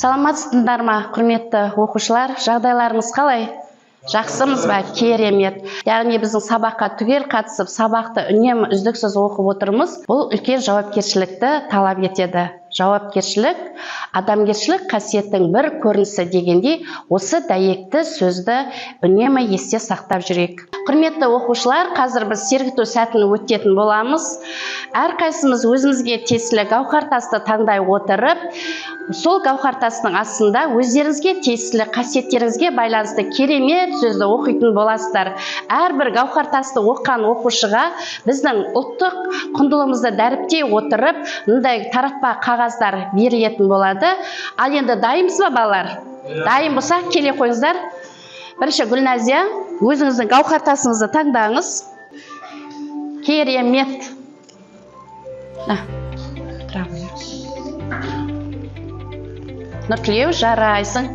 Саламатсыздар ма, құрметті оқушылар? Жағдайларыңыз қалай? Жақсымыз ба? Керемет. Яғни біздің сабаққа түгел қатысып, сабақты үнемі үздіксіз оқып отырмыз. Бұл үлкен жауапкершілікті талап етеді. Жауапкершілік, адамгершілік қасиеттің бір көрінісі дегендей, осы дәйекті сөзді үнемі есте сақтап жүрейік. Құрметті оқушылар, қазір біз сергіту сәтін өтетін боламыз. Әрқайсымыз өзімізге тиесілі гауһартасты таңдай отырып, сол гауһартастың астында өздеріңізге тиесілі қасиеттеріңізге байланысты керемет сөзді оқитын боласыздар. Әрбір гауһартасты оқыған оқушыға біздің ұлттық құндылығымызды дәріптей отырып, мындай таратпа қағаздар берілетін болады. Ал енді дайынбыз ба, балалар? Дайын болсақ, келе қойыңыздар. Бірінші Гүлназия, өзіңіздің гауһартасыңызды таңдаңыз. Керемет. Нұртілеу, жарайсың.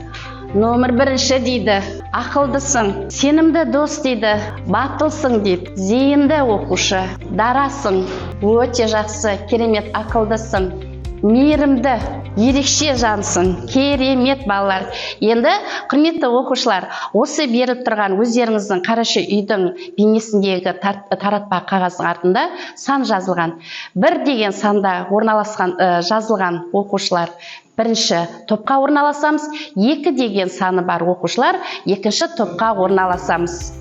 Номер бірінші дейді. Ақылдысың, сенімді дос дейді, батылсың дейді. Зейінді оқушы, дарасың, өте жақсы, керемет, ақылдысың. Мейірімді, ерекше жансың, керемет балалар. Енді, құрметті оқушылар, осы беріп тұрған өздеріңіздің қарашы үйдің бейнесіндегі таратпа қағаздың артында сан жазылған. Бір деген санда жазылған оқушылар бірінші топқа орналасамыз, екі деген саны бар оқушылар екінші топқа орналасамыз.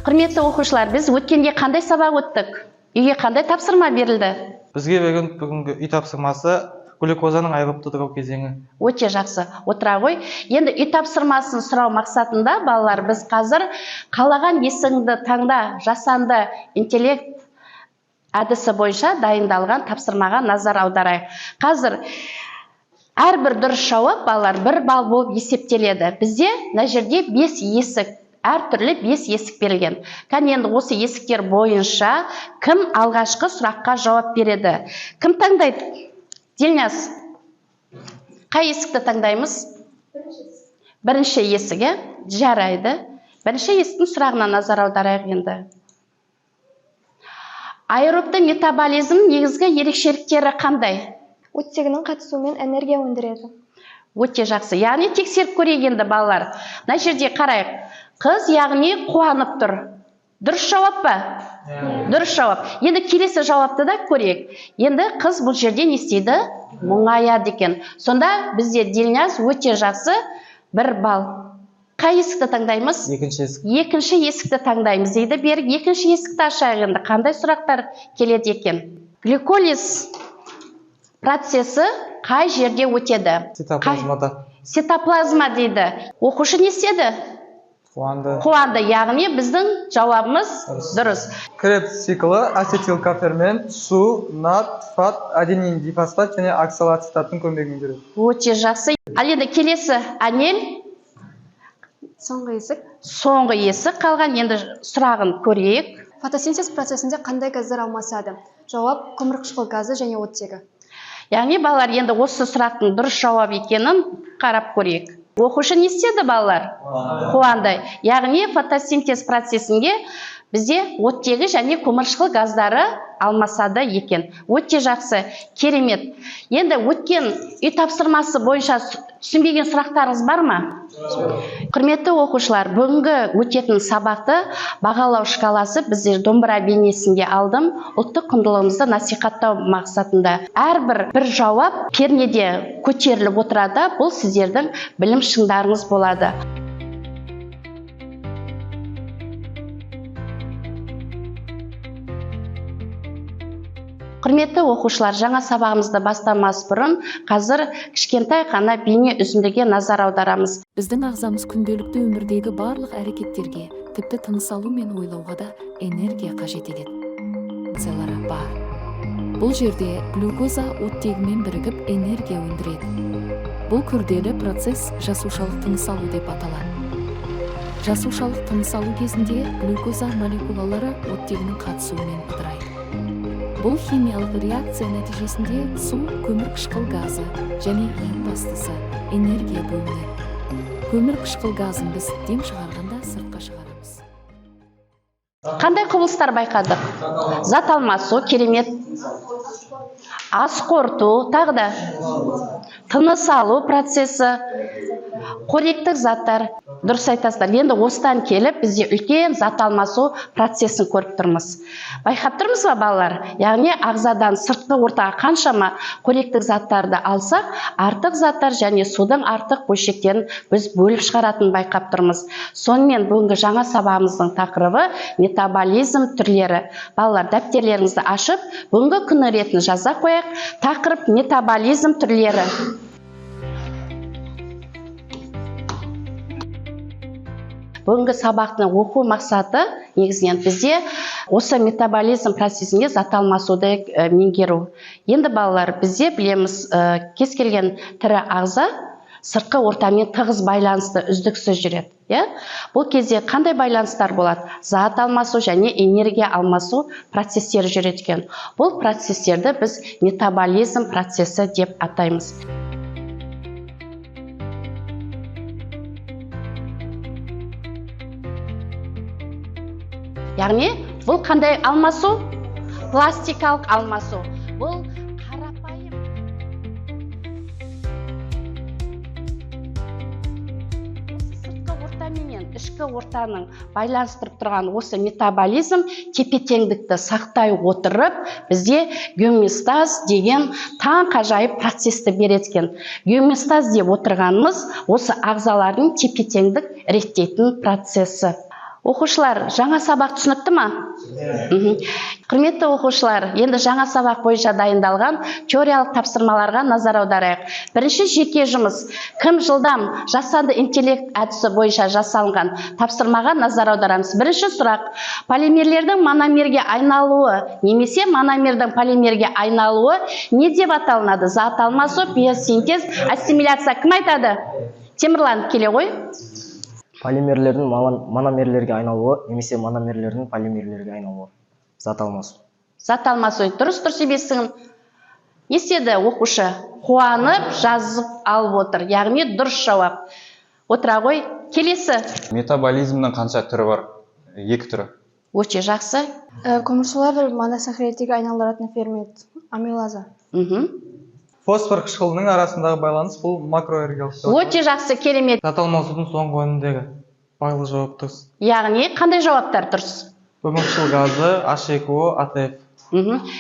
Құрметті оқушылар, біз өткенде қандай сабақ өттік? Үйге қандай тапсырма берілді? Бізге берген бүгінгі үй тапсырмасы глюкозаның айырып тұтыру кезеңі. Өте жақсы, отыра ғой. Енді үй тапсырмасын сұрау мақсатында, балалар, біз қазір қалаған есіңді таңда жасанды интеллект әдісі бойынша дайындалған тапсырмаға назар аударайық. Қазір әрбір дұрыс жауап, балалар, 1 балл болып есептеледі. Бізде мына жерде 5 есік, әртүрлі 5 есік берілген. Кәне енді осы есіктер бойынша кім алғашқы сұраққа жауап береді? Кім таңдайды? Дильняс, қай есікті таңдаймыз? Бірінші есігі, жарайды. Бірінші есіктің сұрағына назар аударайық енді. Аэробты метаболизм негізгі ерекшеліктері қандай? Оттегінің қатысуымен энергия өндіреді. Өте жақсы. Яғни тексеріп көрейік енді балалар. Мына жерде қарайық. Қыз яғни қуанып тұр. Дұрыс жауап па? Дұрыс жауап. Енді келесі жауапты да көрейік. Енді қыз бұл жерде не істейді? Мұңаяды екен. Сонда бізде Дильняс өте жақсы 1 балл. Қай есікті таңдаймыз? Екінші есік. Екінші есікті таңдаймыз дейді. Берік, екінші есікті ашайық енді. Қандай сұрақтар келеді екен? Гликолиз процесі қай жерде өтеді? Цитоплазмада. Цитоплазма дейді. Оқушы не істеді? Қуанды. Яғни біздің жауабымыз дұрыс. Кребс циклы ацетилкофермент, су, нат, фат, аденин дифосфат және оксалоацетаттың көмегімен жүреді. Өте жақсы. Ал енді келесі Анел. Соңғы есік. Соңғы есік қалған. Енді сұрағын көрейік. Фотосинтез процесінде қандай газдар алмасады? Жауап: көмірқышқыл газы және оттегі. Яғни балалар, енді осы сұрақтың дұрыс жауап екенін қарап көрейік. Оқушы не істеді, балалар? Қуанды. Яғни фотосинтез процесінде бізде оттегі және көмірқышқыл газдары алмасады екен. Өте жақсы, керемет. Енді өткен үй тапсырмасы бойынша түсінбеген сұрақтарыңыз бар ма? Құрметті оқушылар, бүгінгі өтетін сабақты бағалау шкаласы бізде домбыра бейнесінде алдым. Ұлттық құндылығымызды насихаттау мақсатында. Әрбір бір жауап пернеде көтеріліп отырады. Бұл сіздердің білім шыңдарыңыз болады. Құрметті оқушылар, жаңа сабағымызды бастамас бұрын, қазір кішкентай ғана бейне үзіндіге назар аударамыз. Біздің ағзамыз күнделікті өмірдегі барлық әрекеттерге, тіпті тыныс алу мен ойлауға да энергия қажет етеді. Функциялары бар. Бұл жерде глюкоза оттегімен бірігіп энергия өндіреді. Бұл күрделі процесс жасушалық тыныс алу деп аталады. Жасушалық тыныс алу кезінде глюкоза молекулалары оттегінің қатысуымен ыдырайды. Бұл химиялық реакция нәтижесінде су, көмірқышқыл газы және ең бастысы энергия бөлінеді. Көмірқышқыл газын біз дем шығарғанда сыртқа шығарамыз. Қандай құбылыстар байқадық? Зат алмасу, керемет. Ас қорыту, тағы да тыныс алу процесі, қоректік заттар. Дұрыс айтасыздар. Енді осыдан келіп бізде үлкен зат алмасу процесін көріп тұрмыз. Байқап тұрмыз ба балалар? Яғни ағзадан сыртқы ортаға қаншама қоректік заттарды алсақ, артық заттар және судың артық бөлшектерін біз бөліп шығаратынын байқап тұрмыз. Сонымен бүгінгі жаңа сабағымыздың тақырыбы метаболизм түрлері. Балалар, дәптерлеріңізді ашып, бүгінгі күні ретін жаза қояйық. Тақырып метаболизм түрлері. Бүгінгі сабақтың оқу мақсаты негізінен бізде осы метаболизм процесінде зат алмасуды меңгеру. Енді балалар, бізде білеміз, кез келген тірі ағза сыртқы ортамен тығыз байланысты үздіксіз жүреді. Бұл кезде қандай байланыстар болады? Зат алмасу және энергия алмасу процестері жүреді екен. Бұл процестерді біз метаболизм процесі деп атаймыз. Яғни, бұл қандай алмасу? Пластикалық алмасу. Бұл қарапайым. Осы сыртқы орта менен ішкі ортаның байланыстырып тұрған осы метаболизм тепе-теңдікті сақтай отырып, бізде гомеостаз деген таң қажайып процесті береді. Гомеостаз деп отырғанымыз осы ағзалардың тепе-теңдік реттейтін процесі. Оқушылар, жаңа сабақ түсінікті ма? Құрметті оқушылар, енді жаңа сабақ бойынша дайындалған теориялық тапсырмаларға назар аударайық. Бірінші жеке жұмыс. Кім жылдам жасанды интеллект әдісі бойынша жасалынған тапсырмаға назар аударамыз. Бірінші сұрақ. Полимерлердің мономерге айналуы, немесе мономердің полимерге айналуы не деп аталынады? Зат алмасу, биосинтез, ассимиляция. Кім айтады? Темірлан, келе ғой. Полимерлердің мономерлерге айналуы, немесе мономерлердің полимерлерге айналуы. Зат алмасу. Зат алмасу. Дұрыс емессің. Не істеді оқушы? Қуанып, жазып алып отыр. Яғни дұрыс жауап. Отыра ғой. Келесі. Метаболизмнің қанша түрі бар? 2 түрі. Өте жақсы. Көмірсулар моносахаридтегі айналдыратын фермент, амилаза. Фосфор қышқылының арасындағы байланыс бұл макроэргиялық. Өте жақсы, керемет. Зат алмасудың соңғы өнімдегі барлық жауап дұрыс. Яғни қандай жауаптар дұрыс? Көмірқышқыл газы, H2O, ATF.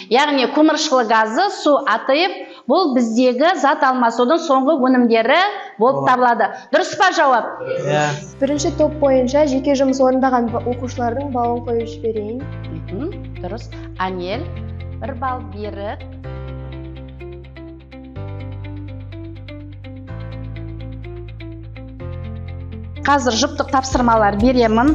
Яғни көмірқышқыл газы, су, ATF бұл біздегі зат алмасудың соңғы өнімдері болып табылады. Дұрыс па жауап? Бірінші топ бойынша жеке жұмыс орындаған оқушылардың балын қойып жіберейін. Дұрыс. Анел, 1 балл берік. Қазір жұптық тапсырмалар беремін.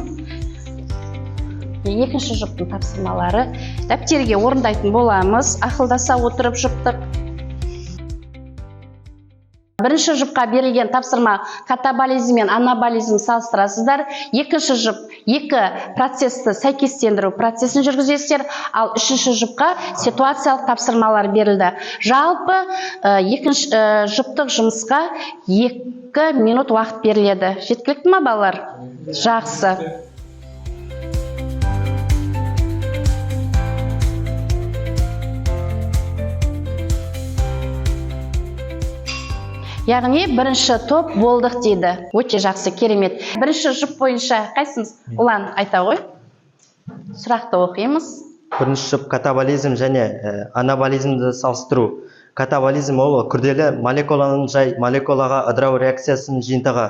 Екінші жұптың тапсырмалары. Дәптерге орындайтын боламыз. Ақылдаса отырып жұптық. Бірінші жұпқа берілген тапсырма катаболизм мен анаболизм салыстырасыздар. Екінші жұп 2 процесті сәйкестендіру процесін жүргізесіздер, ал үшінші жұпқа ситуациялық тапсырмалар берілді. Жалпы екінші жұптық жұмысқа 2 минут уақыт беріледі. Жеткілікті ме балалар? Жақсы. Яғни бірінші топ болдық дейді. Өте жақсы, керемет. Бірінші жұп бойынша қайсыңыз? Ұлан айта ғой. Сұрақты оқимыз. Бірінші жұп катаболизм және анаболизмді салыстыру. Катаболизм ол күрделі молекуланың жай молекулаға ыдырау реакциясының жиынтығы.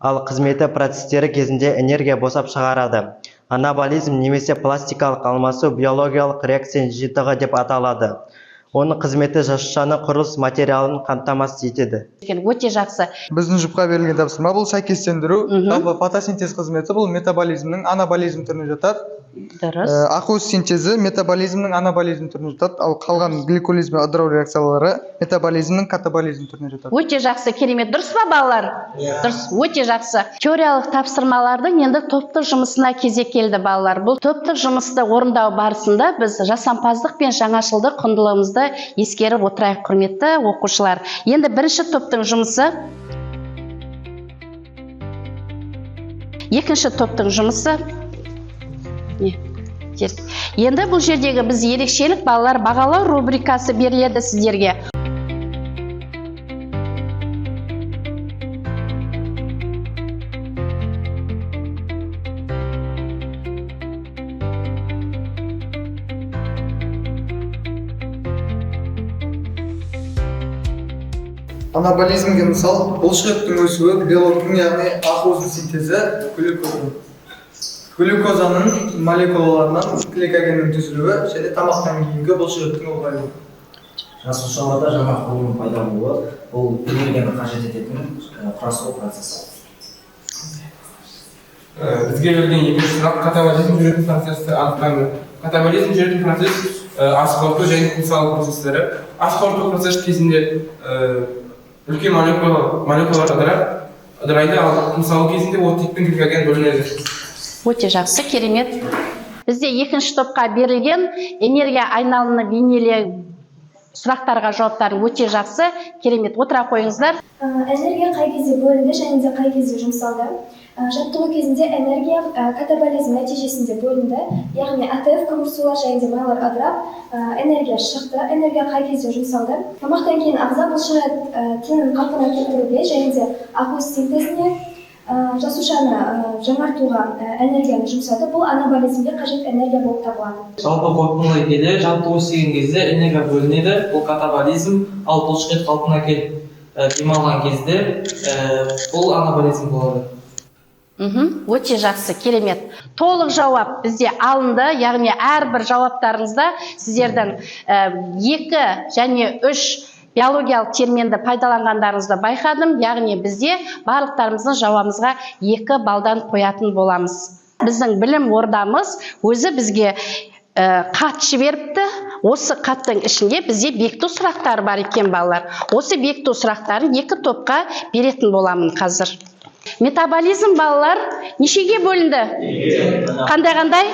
Ал қызметі процестері кезінде энергия босап шығарады. Анаболизм немесе пластикалық алмасу биологиялық реакцияның жиынтығы деп аталады. Оның қызметі жасушаны құрылыс материалын қамтамасыз етеді. Өте жақсы. Біздің жұпқа берілген тапсырма бұл сәйкестендіру. Фотосинтез қызметі бұл метаболизмнің анаболизм түріне жатады. Дұрыс. Ақуыз синтезі метаболизмнің анаболизм түріне жатады, ал қалған гликолиз бен ыдырау реакциялары метаболизмнің катаболизм түріне жатады. Өте жақсы, керемет. Дұрыс па балалар? Дұрыс, өте жақсы. Теориялық тапсырмалардың енді топтық жұмысына кезек келді балалар. Бұл топтық жұмысты орындау барысында біз жасампаздық пен жаңашылдық құндылығымызды ескеріп отырайық, құрметті оқушылар. Енді бірінші топтың жұмысы, екінші топтың жұмысы, Енді бұл жердегі біз ерекшелік балалар бағалау рубрикасы беріледі сіздерге. Анаболизмге мысал бұлшықеттің өсуі, белоктың яғни ақуыздың синтезі, глюкозаның молекулаларынан гликогеннің түзілуі және тамақтан кейінгі бұлшықеттің ұлғаюы. Жасушаларда жаңа құрылым пайда болуы, бұл энергияны қажет ететін құрастыру процесі. Бізге берілген екінші сұрақ катаболизм жүретін процесті анықтаңыз. Катаболизм жүретін процесс ас қорыту және тынысалу процестері. Ас қорыту процесі кезінде үлкен молекулалар ыдырайды, ал тынысалу кезінде оттек пен гликоген бөлінеді. Өте жақсы, керемет. Бізде екінші топқа берілген энергия айналымы бейнелі сұрақтарға жауаптары өте жақсы, керемет. Отыра қойыңыздар. Энергия қай кезде бөлінді және де қай кезде жұмсалды? Жаттығу кезінде энергия катаболизм нәтижесінде бөлінді, яғни АТФ көмірсулар және де майлар ыдырап, энергия шықты. Энергия қай кезде жұмсалды? Тамақтан кейін ағза бұлшық тінін қалпына келтіруге және де ақуыз синтезіне жасушаны жаңартуға энергияны жұмсады. Бұл анаболизмге қажет энергия болып табылады. Жалпы қорытындылай келе, жаттығу істеген кезде энергия бөлінеді, бұл катаболизм, ал бұлшықет қалпына келіп демалған кезде бұл анаболизм болады. Өте жақсы, керемет. Толық жауап бізде алынды, яғни әрбір жауаптарыңызда сіздердің 2 және 3 биологиялық терминді пайдаланғандарыңызды байқадым, яғни бізде барлықтарымыздың жауабымызға 2 балдан қоятын боламыз. Біздің білім ордамыз өзі бізге қат жіберіпті. Осы қаттың ішінде бізде бекіту сұрақтары бар екен балалар. Осы бекіту сұрақтарын 2 топқа беретін боламын қазір. Метаболизм балалар нешеге бөлінді? Қандай?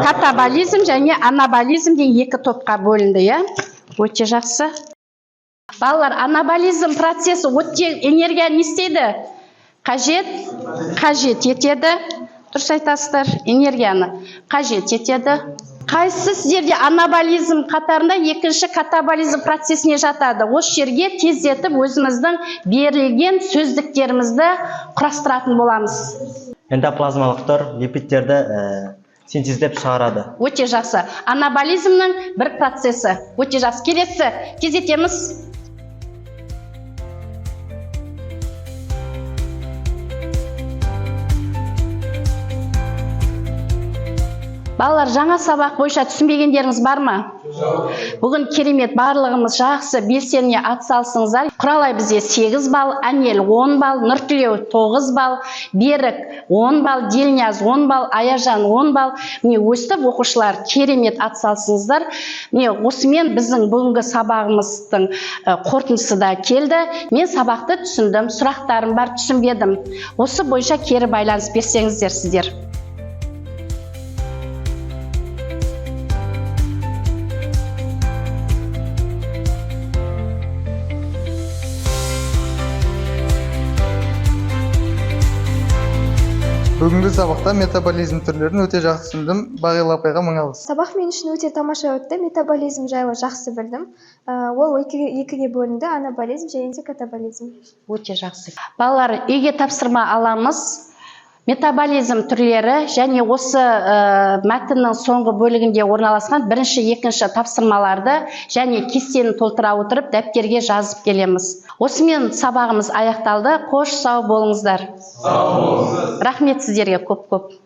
Катаболизм және анаболизм деген 2 топқа бөлінді, иә? Өте жақсы. Балалар, анаболизм процесі оттек энергия не істейді? Қажет етеді. Дұрыс айтасыздар, энергияны қажет етеді. Қайсы сіздерде анаболизм қатарында екінші катаболизм процесіне жатады? Осы жерге тездетіп өзіміздің берілген сөздіктерімізді құрастыратын боламыз. Эндоплазмалықтар липидтерді синтездеп шығарады. Өте жақсы. Анаболизмнің бір процесі. Өте жақсы. Келесі тездетеміз. Балалар, жаңа сабақ бойынша түсінбегендеріңіз бар ма? Бүгін керемет, барлығымыз жақсы белсене атсалысыңыздар. Құралай бізде 8 балл, Әнел 10 балл, Нұртілеу 9 балл, Берік 10 балл, Делняз 10 балл, Аяжан 10 балл. Міне өстіп оқушылар керемет атсалысыңыздар. Міне осымен біздің бүгінгі сабағымыздың қорытындысы да келді. Мен сабақты түсіндім, сұрақтарым бар, түсінбедім. Осы бойынша кері байланыс берсеңіздер сіздер. Бүгінгі сабақта метаболизм түрлерін өте жақсы түсіндім. Бағила апайға мың алғыс. Сабақ мен үшін өте тамаша өтті. Метаболизм жайлы жақсы білдім. Ол екіге бөлінді, анаболизм және де катаболизм. Өте жақсы. Балалар, үйге тапсырма аламыз. Метаболизм түрлері және осы мәтіннің соңғы бөлігінде орналасқан бірінші, екінші тапсырмаларды және кестені толтыра отырып дәптерге жазып келеміз. Осымен сабағымыз аяқталды. Қош сау болыңыздар. Рахмет сіздерге көп-көп.